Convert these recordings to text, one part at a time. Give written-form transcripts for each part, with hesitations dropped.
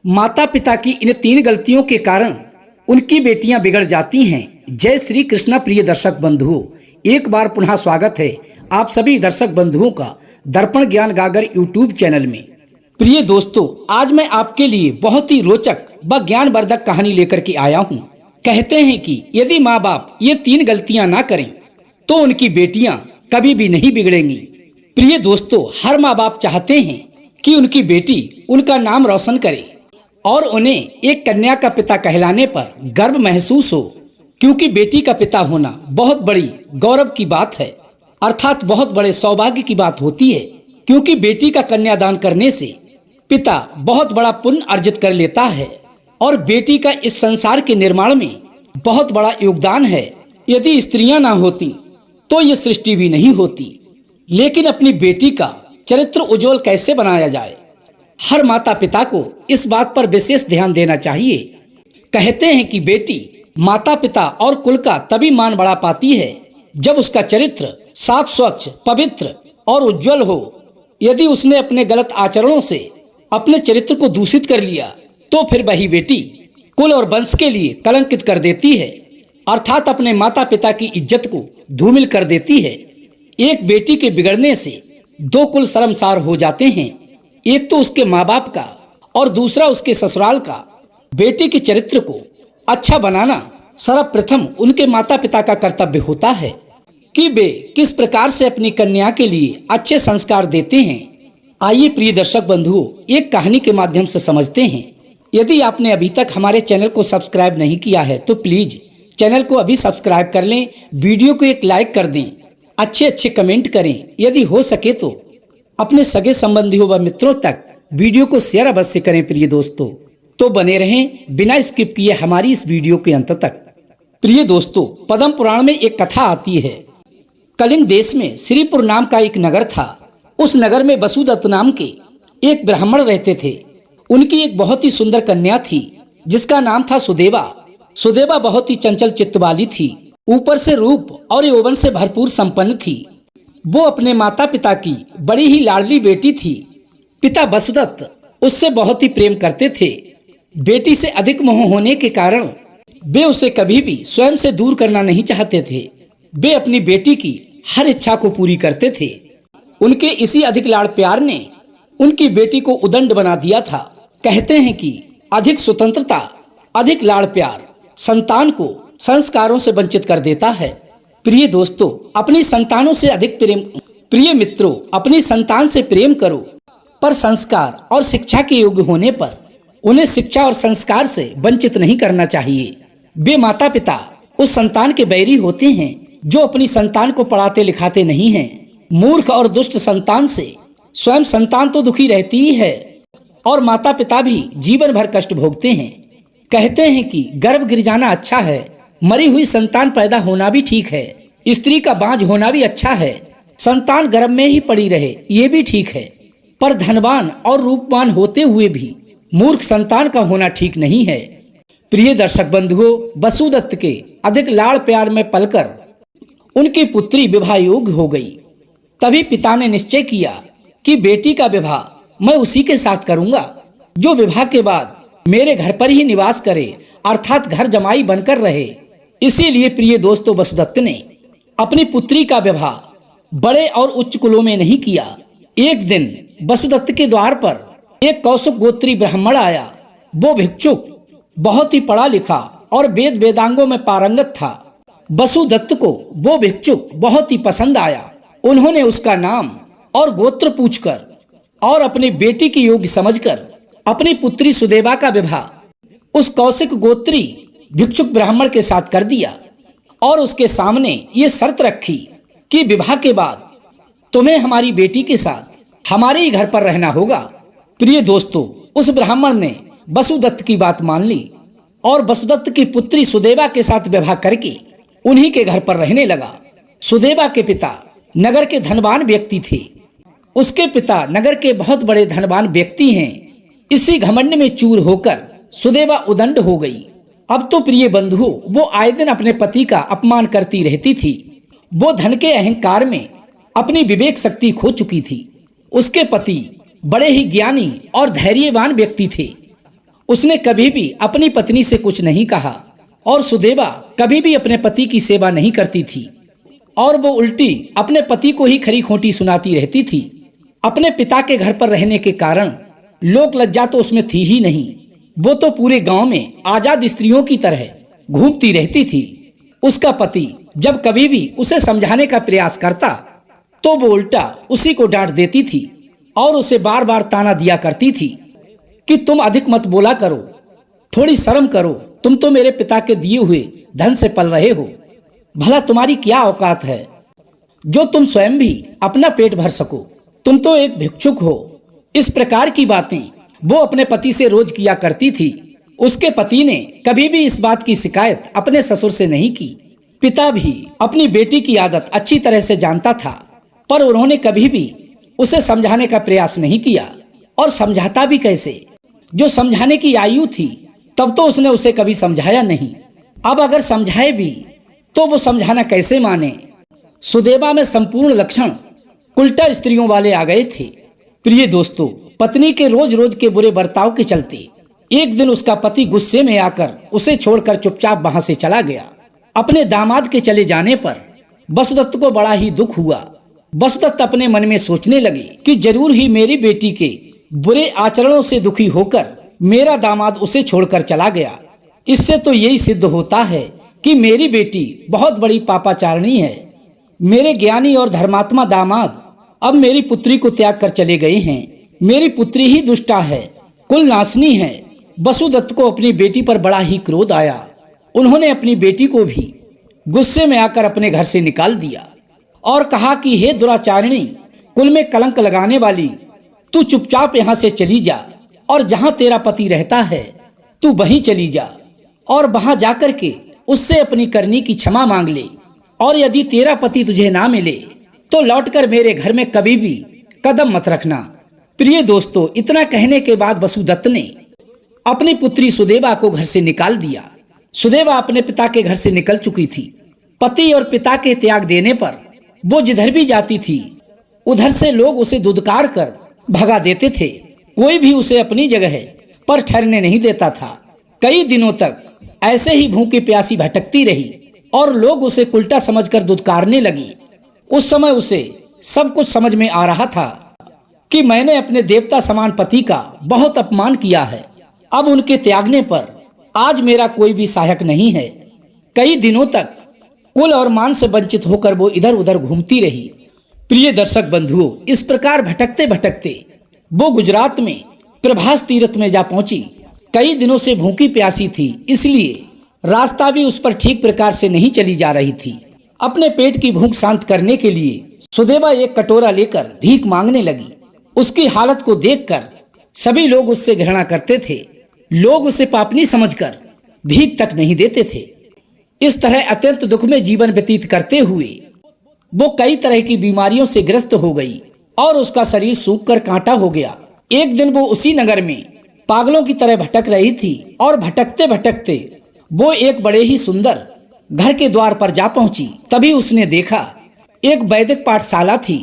माता पिता की इन 3 गलतियों के कारण उनकी बेटियां बिगड़ जाती हैं। जय श्री कृष्णा। प्रिय दर्शक बंधुओं, एक बार पुनः स्वागत है आप सभी दर्शक बंधुओं का दर्पण ज्ञान गागर यूट्यूब चैनल में। प्रिय दोस्तों, आज मैं आपके लिए बहुत ही रोचक व ज्ञानवर्धक कहानी लेकर के आया हूँ। कहते हैं कि यदि माँ बाप ये 3 गलतियां ना करें तो उनकी बेटियां कभी भी नहीं बिगड़ेंगी। प्रिय दोस्तों, हर माँ बाप चाहते हैं कि उनकी बेटी उनका नाम रोशन करे और उन्हें एक कन्या का पिता कहलाने पर गर्व महसूस हो, क्योंकि बेटी का पिता होना बहुत बड़ी गौरव की बात है, अर्थात बहुत बड़े सौभाग्य की बात होती है। क्योंकि बेटी का कन्यादान करने से पिता बहुत बड़ा पुण्य अर्जित कर लेता है और बेटी का इस संसार के निर्माण में बहुत बड़ा योगदान है। यदि स्त्रियां ना होती तो ये सृष्टि भी नहीं होती। लेकिन अपनी बेटी का चरित्र उज्जवल कैसे बनाया जाए, हर माता पिता को इस बात पर विशेष ध्यान देना चाहिए। कहते हैं कि बेटी माता पिता और कुल का तभी मान बढ़ा पाती है जब उसका चरित्र साफ, स्वच्छ, पवित्र और उज्जवल हो। यदि उसने अपने गलत आचरणों से अपने चरित्र को दूषित कर लिया तो फिर वही बेटी कुल और वंश के लिए कलंकित कर देती है, अर्थात अपने माता पिता की इज्जत को धूमिल कर देती है। एक बेटी के बिगड़ने से 2 कुल शर्मसार हो जाते हैं, एक तो उसके माँ बाप का और दूसरा उसके ससुराल का। बेटी के चरित्र को अच्छा बनाना सर्वप्रथम उनके माता पिता का कर्तव्य होता है कि वे किस प्रकार से अपनी कन्या के लिए अच्छे संस्कार देते हैं। आइए प्रिय दर्शक बंधुओं, एक कहानी के माध्यम से समझते हैं। यदि आपने अभी तक हमारे चैनल को सब्सक्राइब नहीं किया है तो प्लीज चैनल को अभी सब्सक्राइब कर लें, वीडियो को एक लाइक कर दें, अच्छे कमेंट करें। यदि हो सके तो अपने सगे संबंधियों व मित्रों तक वीडियो को शेयर अवश्य करें। प्रिय दोस्तों, तो बने रहें बिना स्किप किए हमारी इस वीडियो के अंत तक। प्रिय दोस्तों, पद्म पुराण में एक कथा आती है। कलिंग देश में श्रीपुर नाम का एक नगर था। उस नगर में वसुदत्त नाम के एक ब्राह्मण रहते थे। उनकी एक बहुत ही सुंदर कन्या थी जिसका नाम था सुदेवा। सुदेवा बहुत ही चंचल चित्त वाली थी, ऊपर से रूप और यौवन से भरपूर संपन्न थी। वो अपने माता पिता की बड़ी ही लाडली बेटी थी। पिता वसुदत्त उससे बहुत ही प्रेम करते थे। बेटी से अधिक मोह होने के कारण वे उसे कभी भी स्वयं से दूर करना नहीं चाहते थे। वे अपनी बेटी की हर इच्छा को पूरी करते थे। उनके इसी अधिक लाड़ प्यार ने उनकी बेटी को उदंड बना दिया था। कहते हैं कि अधिक स्वतंत्रता, अधिक लाड़ प्यार संतान को संस्कारों से वंचित कर देता है। प्रिय दोस्तों, अपनी संतानों से अधिक प्रेम, प्रिय मित्रों, अपनी संतान से प्रेम करो, पर संस्कार और शिक्षा के योग्य होने पर उन्हें शिक्षा और संस्कार से वंचित नहीं करना चाहिए। वे माता पिता उस संतान के बैरी होते हैं जो अपनी संतान को पढ़ाते लिखाते नहीं हैं। मूर्ख और दुष्ट संतान से स्वयं संतान तो दुखी रहती ही है और माता पिता भी जीवन भर कष्ट भोगते हैं। कहते हैं कि गर्भ गिर जाना अच्छा है, मरी हुई संतान पैदा होना भी ठीक है, स्त्री का बांझ होना भी अच्छा है, संतान गर्भ में ही पड़ी रहे ये भी ठीक है, पर धनवान और रूपवान होते हुए भी मूर्ख संतान का होना ठीक नहीं है। प्रिय दर्शक बंधुओं, वसुदत्त के अधिक लाड़ प्यार में पलकर उनकी पुत्री विवाह योग्य हो गई। तभी पिता ने निश्चय किया कि बेटी का विवाह मैं उसी के साथ करूंगा जो विवाह के बाद मेरे घर पर ही निवास करे, अर्थात घर जमाई बनकर रहे। इसीलिए प्रिय दोस्तों, वसुदत्त ने अपनी पुत्री का विवाह बड़े और उच्च कुलों में नहीं किया। एक दिन वसुदत्त के द्वार पर एक कौशिक गोत्री ब्राह्मण आया। वो भिक्षुक बहुत ही पढ़ा लिखा और वेद वेदांगों में पारंगत था। वसुदत्त को वो भिक्षुक बहुत ही पसंद आया। उन्होंने उसका नाम और गोत्र पूछकर और अपनी बेटी की योग्य समझकर अपनी पुत्री सुदेवा का विवाह उस कौशिक गोत्री भिक्षुक ब्राह्मण के साथ कर दिया और उसके सामने ये शर्त रखी कि विवाह के बाद तुम्हें हमारी बेटी के साथ हमारे ही घर पर रहना होगा। प्रिय दोस्तों, उस ब्राह्मण ने वसुदत्त की बात मान ली और वसुदत्त की पुत्री सुदेवा के साथ विवाह करके उन्हीं के घर पर रहने लगा। सुदेवा के पिता नगर के धनवान व्यक्ति थे। उसके पिता नगर के बहुत बड़े धनवान व्यक्ति हैं। इसी घमंड में चूर होकर सुदेवा उदंड हो गई। अब तो प्रिय बंधुओं, वो आए दिन अपने पति का अपमान करती रहती थी। वो धन के अहंकार में अपनी विवेक शक्ति खो चुकी थी। उसके पति बड़े ही ज्ञानी और धैर्यवान व्यक्ति थे उसने कभी भी अपनी पत्नी से कुछ नहीं कहा और सुदेवा कभी भी अपने पति की सेवा नहीं करती थी और वो उल्टी अपने पति को ही खरी खोटी सुनाती रहती थी। अपने पिता के घर पर रहने के कारण लोक लज्जा तो उसमें थी ही नहीं। वो तो पूरे गांव में आजाद स्त्रियों की तरह घूमती रहती थी। उसका पति जब कभी भी उसे समझाने का प्रयास करता तो वो उल्टा उसी को डांट देती थी और उसे बार बार ताना दिया करती थी कि तुम अधिक मत बोला करो, थोड़ी शर्म करो, तुम तो मेरे पिता के दिए हुए धन से पल रहे हो। भला तुम्हारी क्या औकात है जो तुम स्वयं भी अपना पेट भर सको, तुम तो एक भिक्षुक हो। इस प्रकार की बातें वो अपने पति से रोज किया करती थी। उसके पति ने कभी भी इस बात की शिकायत अपने ससुर से नहीं की। पिता भी अपनी बेटी की आदत अच्छी तरह से जानता था, पर उन्होंने कभी भी उसे समझाने का प्रयास नहीं किया। और समझाता भी कैसे, जो समझाने की आयु थी तब तो उसने उसे कभी समझाया नहीं। अब अगर समझाए भी तो वो समझाना कैसे माने। सुदेवा में संपूर्ण लक्षण उल्टा स्त्रियों वाले आ गए थे। प्रिय दोस्तों, पत्नी के रोज रोज के बुरे बर्ताव के चलते एक दिन उसका पति गुस्से में आकर उसे छोड़कर चुपचाप वहां से चला गया। अपने दामाद के चले जाने पर वसुदत्त को बड़ा ही दुख हुआ। वसुदत्त अपने मन में सोचने लगे कि जरूर ही मेरी बेटी के बुरे आचरणों से दुखी होकर मेरा दामाद उसे छोड़कर चला गया। इससे तो यही सिद्ध होता है कि मेरी बेटी बहुत बड़ी पापाचारिणी है। मेरे ज्ञानी और धर्मात्मा दामाद अब मेरी पुत्री को त्याग कर चले गए हैं। मेरी पुत्री ही दुष्टा है, कुल नाशनी है। वसुदत्त को अपनी बेटी पर बड़ा ही क्रोध आया। उन्होंने अपनी बेटी को भी गुस्से में आकर अपने घर से निकाल दिया और कहा कि हे दुराचारिणी, कुल में कलंक लगाने वाली, तू चुपचाप यहाँ से चली जा और जहाँ तेरा पति रहता है तू वहीं चली जा और वहां जाकर के उससे अपनी करनी की क्षमा मांग ले। और यदि तेरा पति तुझे ना मिले तो लौटकर मेरे घर में कभी भी कदम मत रखना। प्रिय दोस्तों, इतना कहने के बाद वसुदत्त ने अपनी पुत्री सुदेवा को घर से निकाल दिया। सुदेवा अपने पिता के घर से निकल चुकी थी। पति और पिता के त्याग देने पर वो जिधर भी जाती थी उधर से लोग उसे दुदकार कर भगा देते थे। कोई भी उसे अपनी जगह पर ठहरने नहीं देता था। कई दिनों तक ऐसे ही भूखी प्यासी भटकती रही और लोग उसे उल्टा समझकर दुदकारने लगी। उस समय उसे सब कुछ समझ में आ रहा था कि मैंने अपने देवता समान पति का बहुत अपमान किया है। अब उनके त्यागने पर आज मेरा कोई भी सहायक नहीं है। कई दिनों तक कुल और मान से वंचित होकर वो इधर उधर घूमती रही। प्रिय दर्शक बंधुओं, इस प्रकार भटकते भटकते वो गुजरात में प्रभास तीर्थ में जा पहुंची। कई दिनों से भूखी प्यासी थी, इसलिए रास्ता भी उस पर ठीक प्रकार से नहीं चली जा रही थी। अपने पेट की भूख शांत करने के लिए सुदेवा एक कटोरा लेकर भीख मांगने लगी। उसकी हालत को देखकर सभी लोग उससे घृणा करते थे। लोग उसे पापनी समझकर भीख तक नहीं देते थे। इस तरह अत्यंत दुख में जीवन व्यतीत करते हुए वो कई तरह की बीमारियों से ग्रस्त हो गई और उसका शरीर सूखकर कांटा हो गया। एक दिन वो उसी नगर में पागलों की तरह भटक रही थी और भटकते भटकते वो एक बड़े ही सुंदर घर के द्वार पर जा पहुंची। तभी उसने देखा एक वैदिक पाठशाला थी।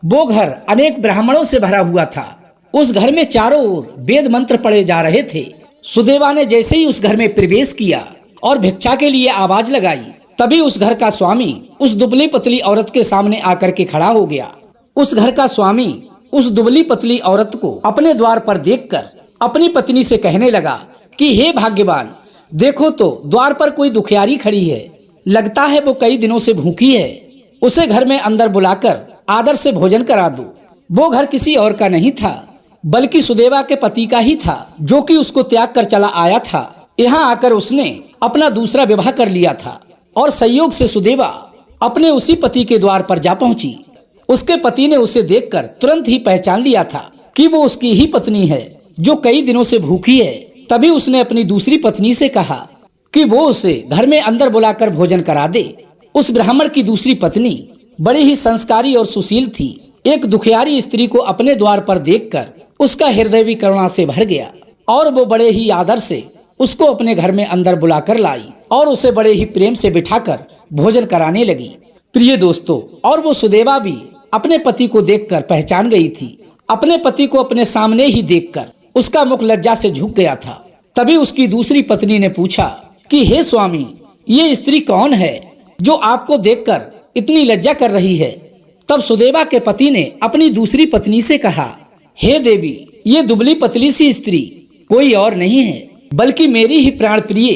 वो घर अनेक ब्राह्मणों से भरा हुआ था। उस घर में चारों ओर वेद मंत्र पढ़े जा रहे थे। सुदेवा ने जैसे ही उस घर में प्रवेश किया और भिक्षा के लिए आवाज लगाई, तभी उस घर का स्वामी उस दुबली पतली औरत के सामने आकर के खड़ा हो गया। उस घर का स्वामी उस दुबली पतली औरत को अपने द्वार पर देखकर अपनी पत्नी से कहने लगा कि हे भाग्यवान, देखो तो द्वार पर कोई दुखियारी खड़ी है। लगता है वो कई दिनों से भूखी है। उसे घर में अंदर बुलाकर आदर से भोजन करा दो। वो घर किसी और का नहीं था बल्कि सुदेवा के पति का ही था, जो कि उसको त्याग कर चला आया था। यहाँ आकर उसने अपना दूसरा विवाह कर लिया था और संयोग से सुदेवा अपने उसी पति के द्वार पर जा पहुंची। उसके पति ने उसे देखकर तुरंत ही पहचान लिया था कि वो उसकी ही पत्नी है जो कई दिनों से भूखी है। तभी उसने अपनी दूसरी पत्नी से कहा कि वो उसे घर में अंदर बुलाकर भोजन करा दे। उस ब्राह्मण की दूसरी पत्नी बड़ी ही संस्कारी और सुशील थी। एक दुखियारी स्त्री को अपने द्वार पर देखकर उसका हृदय भी करुणा से भर गया और वो बड़े ही आदर से उसको अपने घर में अंदर बुलाकर लाई और उसे बड़े ही प्रेम से बिठाकर भोजन कराने लगी। प्रिय दोस्तों, और वो सुदेवा भी अपने पति को देखकर पहचान गई थी। अपने पति को अपने सामने ही देखकर उसका मुख लज्जा से झुक गया था। तभी उसकी दूसरी पत्नी ने पूछा कि हे स्वामी, ये स्त्री कौन है जो आपको देखकर इतनी लज्जा कर रही है। तब सुदेवा के पति ने अपनी दूसरी पत्नी से कहा, हे देवी, ये दुबली पतली सी स्त्री कोई और नहीं है बल्कि मेरी ही प्राण प्रिय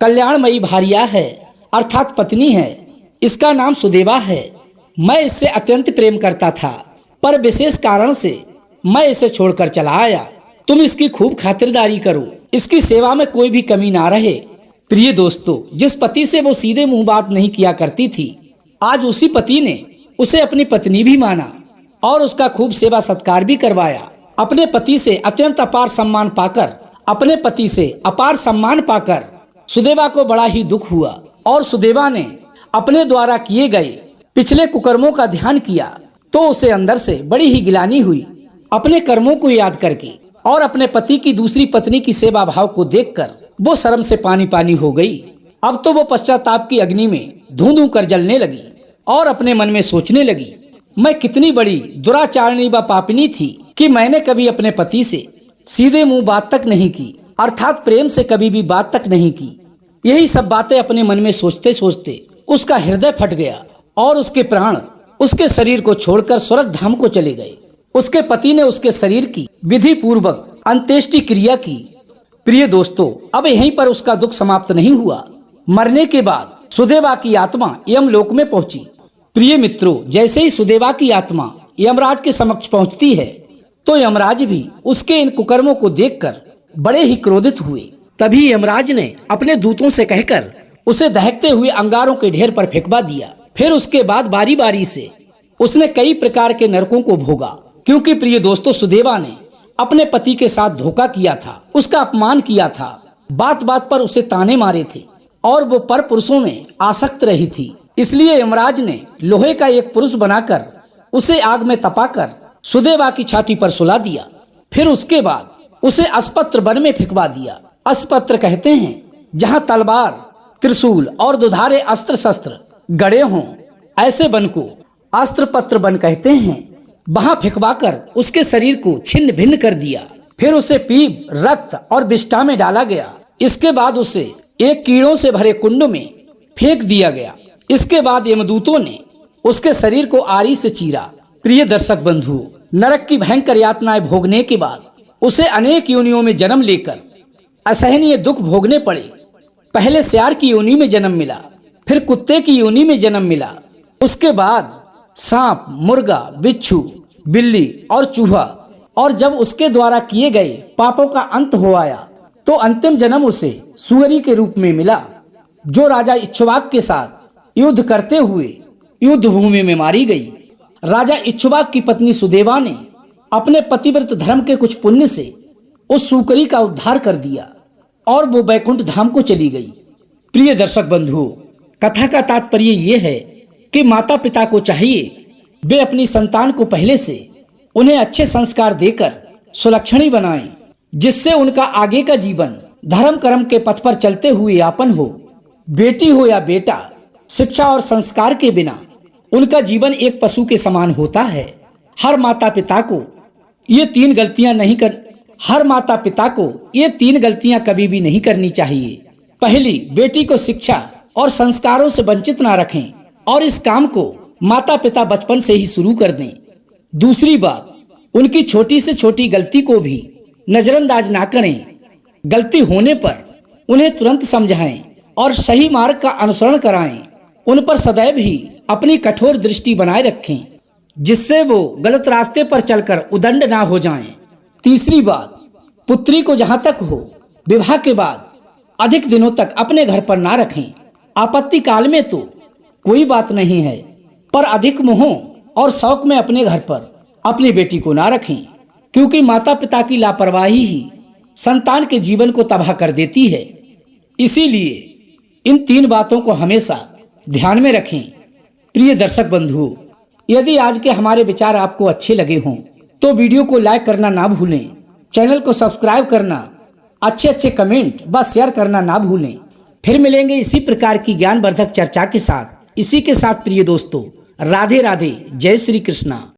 कल्याणमयी भार्या है, अर्थात पत्नी है। इसका नाम सुदेवा है। मैं इससे अत्यंत प्रेम करता था, पर विशेष कारण से मैं इसे छोड़कर चला आया। तुम इसकी खूब खातिरदारी करो, इसकी सेवा में कोई भी कमी ना रहे। प्रिय दोस्तों, जिस पति से वो सीधे मुंह बात नहीं किया करती थी, आज उसी पति ने उसे अपनी पत्नी भी माना और उसका खूब सेवा सत्कार भी करवाया। अपने पति से अत्यंत अपार सम्मान पाकर सुदेवा को बड़ा ही दुख हुआ और सुदेवा ने अपने द्वारा किए गए पिछले कुकर्मों का ध्यान किया तो उसे अंदर से बड़ी ही गिलानी हुई। अपने कर्मों को याद करके और अपने पति की दूसरी पत्नी की सेवा भाव को देखकर वो शर्म से पानी पानी हो गई। अब तो वो पश्चाताप की अग्नि में धूं धूं कर जलने लगी और अपने मन में सोचने लगी, मैं कितनी बड़ी दुराचारणी व पापिनी थी कि मैंने कभी अपने पति से सीधे मुंह बात तक नहीं की, अर्थात प्रेम से कभी भी बात तक नहीं की। यही सब बातें अपने मन में सोचते सोचते उसका हृदय फट गया और उसके प्राण उसके शरीर को छोड़कर स्वर्ग धाम को चले गए। उसके पति ने उसके शरीर की विधि पूर्वक अंत्येष्टि क्रिया की। प्रिय दोस्तों, अब यहीं पर उसका दुख समाप्त नहीं हुआ। मरने के बाद सुदेवा की आत्मा यमलोक में पहुंची। प्रिय मित्रों, जैसे ही सुदेवा की आत्मा यमराज के समक्ष पहुंचती है तो यमराज भी उसके इन कुकर्मों को देखकर बड़े ही क्रोधित हुए। तभी यमराज ने अपने दूतों से कहकर उसे दहकते हुए अंगारों के ढेर पर फेंकवा दिया। फिर उसके बाद बारी बारी से उसने कई प्रकार के नरकों को भोगा, क्योंकि प्रिय दोस्तों, सुदेवा ने अपने पति के साथ धोखा किया था, उसका अपमान किया था, बात बात पर उसे ताने मारे थे और वो पर पुरुषों में आसक्त रही थी। इसलिए यमराज ने लोहे का एक पुरुष बनाकर उसे आग में तपाकर सुदेवा की छाती पर सुला दिया। फिर उसके बाद उसे अस्पत्र वन में फेंकवा दिया। अस्पत्र कहते हैं जहाँ तलवार, त्रिशूल और दुधारे अस्त्र शस्त्र गड़े हों, ऐसे वन को अस्त्र पत्र वन कहते हैं। वहां फेंकवाकर उसके शरीर को छिन्न भिन्न कर दिया। फिर उसे पीप, रक्त और विष्ठा में डाला गया। इसके बाद उसे एक कीड़ों से भरे कुंड में फेंक दिया गया। इसके बाद यमदूतों ने उसके शरीर को आरी से चीरा। प्रिय दर्शक बंधुओं, नरक की भयंकर यातनाएं भोगने के बाद उसे अनेक योनियों में जन्म लेकर असहनीय दुख भोगने पड़े। पहले सियार की योनि में जन्म मिला, फिर कुत्ते की योनि में जन्म मिला, उसके बाद सांप, मुर्गा, बिच्छू, बिल्ली और चूहा, और जब उसके द्वारा किए गए पापों का अंत हो आया तो अंतिम जन्म उसे सुअरी के रूप में मिला, जो राजा इक्ष्वाक के साथ युद्ध करते हुए युद्ध भूमि में मारी गई। राजा इक्ष्वाक की पत्नी सुदेवा ने अपने पतिव्रत धर्म के कुछ पुण्य से उस सुकरी का उद्धार कर दिया और वो बैकुंठ धाम को चली गई। प्रिय दर्शक बंधुओं, कथा का तात्पर्य ये है कि माता पिता को चाहिए वे अपनी संतान को पहले से उन्हें अच्छे संस्कार देकर सुलक्षणी बनाएं, जिससे उनका आगे का जीवन धर्म कर्म के पथ पर चलते हुए यापन हो। बेटी हो या बेटा, शिक्षा और संस्कार के बिना उनका जीवन एक पशु के समान होता है। हर माता पिता को ये तीन गलतियां कभी भी नहीं करनी चाहिए। पहली, बेटी को शिक्षा और संस्कारों से वंचित ना रखें और इस काम को माता पिता बचपन से ही शुरू कर दें। दूसरी बात, उनकी छोटी से छोटी गलती को भी नजरअंदाज ना करें। गलती होने पर उन्हें तुरंत समझाएं और सही मार्ग का अनुसरण कराएं। उन पर सदैव ही अपनी कठोर दृष्टि बनाए रखें, जिससे वो गलत रास्ते पर चलकर उदंड ना हो जाएं। तीसरी बात, पुत्री को जहां तक हो विवाह के बाद अधिक दिनों तक अपने घर पर ना रखें। आपत्ति काल में तो कोई बात नहीं है, पर अधिक मोह और शौक में अपने घर पर अपनी बेटी को ना रखें, क्योंकि माता पिता की लापरवाही ही संतान के जीवन को तबाह कर देती है। इसीलिए इन तीन बातों को हमेशा ध्यान में रखें। प्रिय दर्शक बंधुओं, यदि आज के हमारे विचार आपको अच्छे लगे हों तो वीडियो को लाइक करना ना भूलें, चैनल को सब्सक्राइब करना, अच्छे कमेंट व शेयर करना ना भूलें। फिर मिलेंगे इसी प्रकार की ज्ञानवर्धक चर्चा के साथ। इसी के साथ प्रिय दोस्तों, राधे राधे, जय श्री कृष्णा।